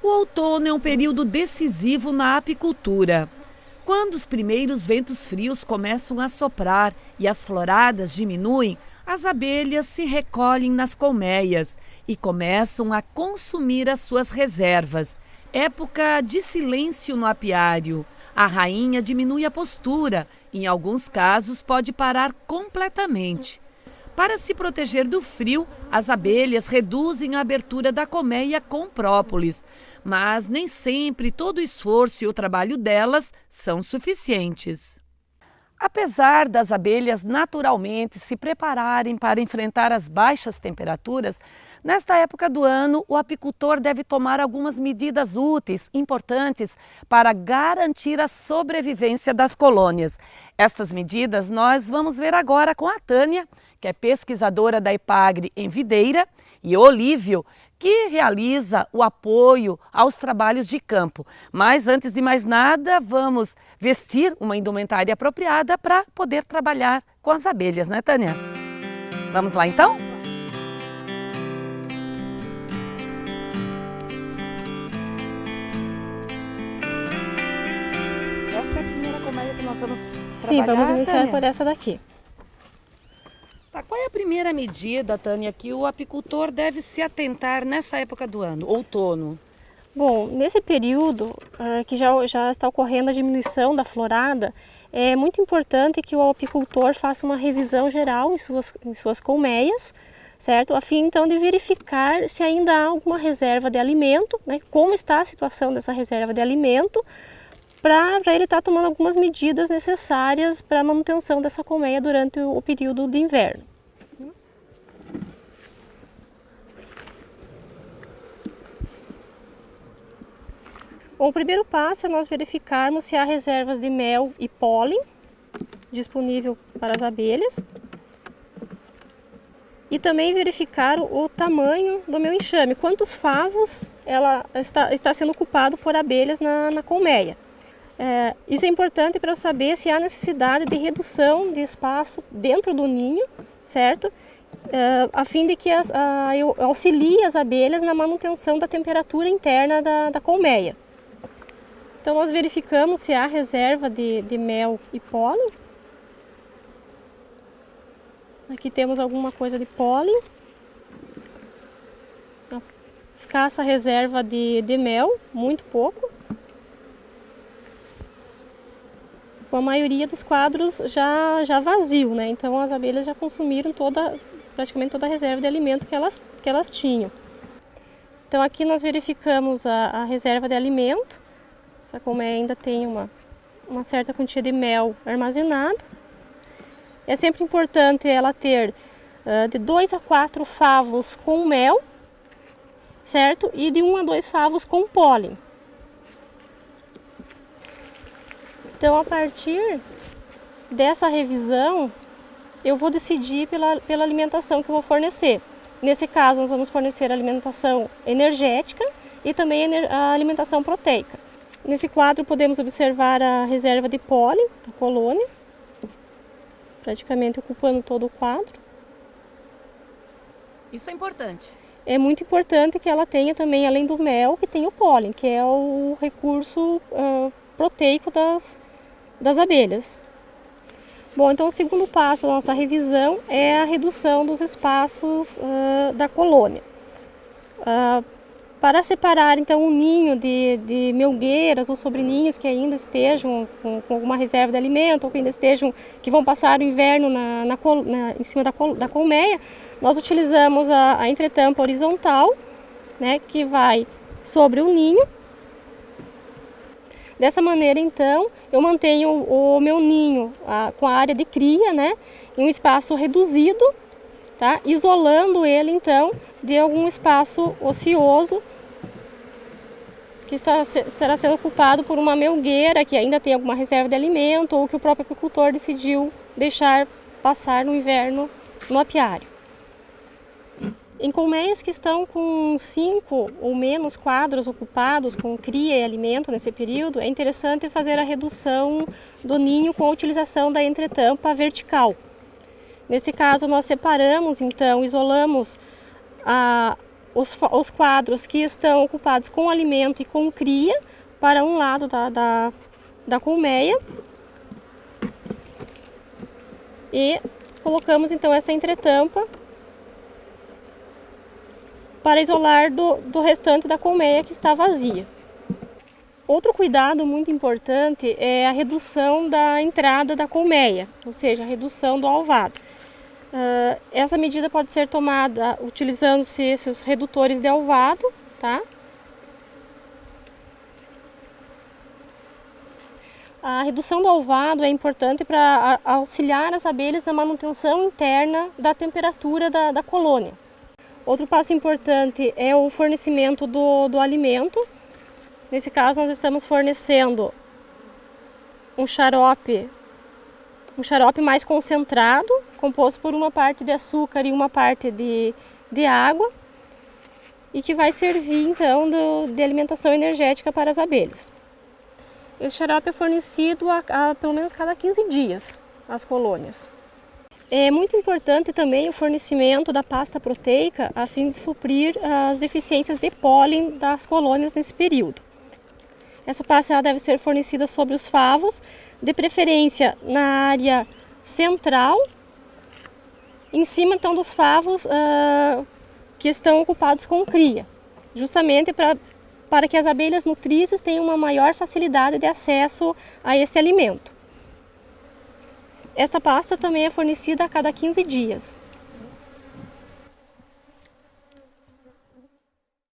O outono é um período decisivo na apicultura. Quando os primeiros ventos frios começam a soprar e as floradas diminuem, as abelhas se recolhem nas colmeias e começam a consumir as suas reservas. Época de silêncio no apiário. A rainha diminui a postura, em alguns casos pode parar completamente. Para se proteger do frio, as abelhas reduzem a abertura da colmeia com própolis, mas nem sempre todo o esforço e o trabalho delas são suficientes. Apesar das abelhas naturalmente se prepararem para enfrentar as baixas temperaturas, nesta época do ano o apicultor deve tomar algumas medidas úteis, importantes, para garantir a sobrevivência das colônias. Estas medidas nós vamos ver agora com a Tânia, que é pesquisadora da Epagre em Videira, e o Olívio, que realiza o apoio aos trabalhos de campo. Mas antes de mais nada, vamos vestir uma indumentária apropriada para poder trabalhar com as abelhas, né, Tânia? Vamos lá então? Essa é a primeira colmeia que nós vamos trabalhar, Sim, vamos iniciar Tânia? por essa daqui. Tá, qual é a primeira medida, Tânia, que o apicultor deve se atentar nessa época do ano, outono? Bom, nesse período que já está ocorrendo a diminuição da florada, é muito importante que o apicultor faça uma revisão geral em suas colmeias, certo? A fim então de verificar se ainda há alguma reserva de alimento, né? Como está a situação dessa reserva de alimento, para ele estar tomando algumas medidas necessárias para a manutenção dessa colmeia durante o período de inverno. Bom, o primeiro passo é nós verificarmos se há reservas de mel e pólen disponível para as abelhas e também verificar o tamanho do meu enxame, quantos favos ela está sendo ocupado por abelhas na colmeia. Isso é importante para eu saber se há necessidade de redução de espaço dentro do ninho, certo? A fim de que eu auxilie as abelhas na manutenção da temperatura interna da colmeia. Então nós verificamos se há reserva de mel e pólen. Aqui temos alguma coisa de pólen. Escassa reserva de mel, muito pouco. Com a maioria dos quadros já vazio, né? Então as abelhas já consumiram praticamente toda a reserva de alimento que elas tinham. Então aqui nós verificamos a reserva de alimento. Essa colmeia ainda tem uma certa quantia de mel armazenado. É sempre importante ela ter de 2 a 4 favos com mel, certo? E de 1 a 2 favos com pólen. Então, a partir dessa revisão, eu vou decidir pela alimentação que eu vou fornecer. Nesse caso, nós vamos fornecer alimentação energética e também a alimentação proteica. Nesse quadro, podemos observar a reserva de pólen da colônia, praticamente ocupando todo o quadro. Isso é importante. É muito importante que ela tenha também, além do mel, que tenha o pólen, que é o recurso proteico das abelhas. Bom, então o segundo passo da nossa revisão é a redução dos espaços da colônia. Para separar então um ninho de melgueiras ou sobreninhos que ainda estejam com alguma reserva de alimento ou que vão passar o inverno em cima da colmeia, nós utilizamos a entretampa horizontal, né, que vai sobre o ninho. Dessa maneira, então, eu mantenho o meu ninho com a área de cria, né, em um espaço reduzido, tá, isolando ele, então, de algum espaço ocioso que estará sendo ocupado por uma melgueira que ainda tem alguma reserva de alimento ou que o próprio apicultor decidiu deixar passar no inverno no apiário. Em colmeias que estão com 5 ou menos quadros ocupados com cria e alimento nesse período, é interessante fazer a redução do ninho com a utilização da entretampa vertical. Nesse caso, nós separamos, então, isolamos os quadros que estão ocupados com alimento e com cria para um lado da colmeia. E colocamos então essa entretampa para isolar do restante da colmeia que está vazia. Outro cuidado muito importante é a redução da entrada da colmeia, ou seja, a redução do alvado. Essa medida pode ser tomada utilizando-se esses redutores de alvado, tá? A redução do alvado é importante para auxiliar as abelhas na manutenção interna da temperatura da colônia. Outro passo importante é o fornecimento do alimento. Nesse caso, nós estamos fornecendo um xarope mais concentrado, composto por uma parte de açúcar e uma parte de água, e que vai servir então de alimentação energética para as abelhas. Esse xarope é fornecido pelo menos cada 15 dias às colônias. É muito importante também o fornecimento da pasta proteica a fim de suprir as deficiências de pólen das colônias nesse período. Essa pasta ela deve ser fornecida sobre os favos, de preferência na área central, em cima então dos favos que estão ocupados com cria, justamente para que as abelhas nutrizes tenham uma maior facilidade de acesso a esse alimento. Essa pasta também é fornecida a cada 15 dias.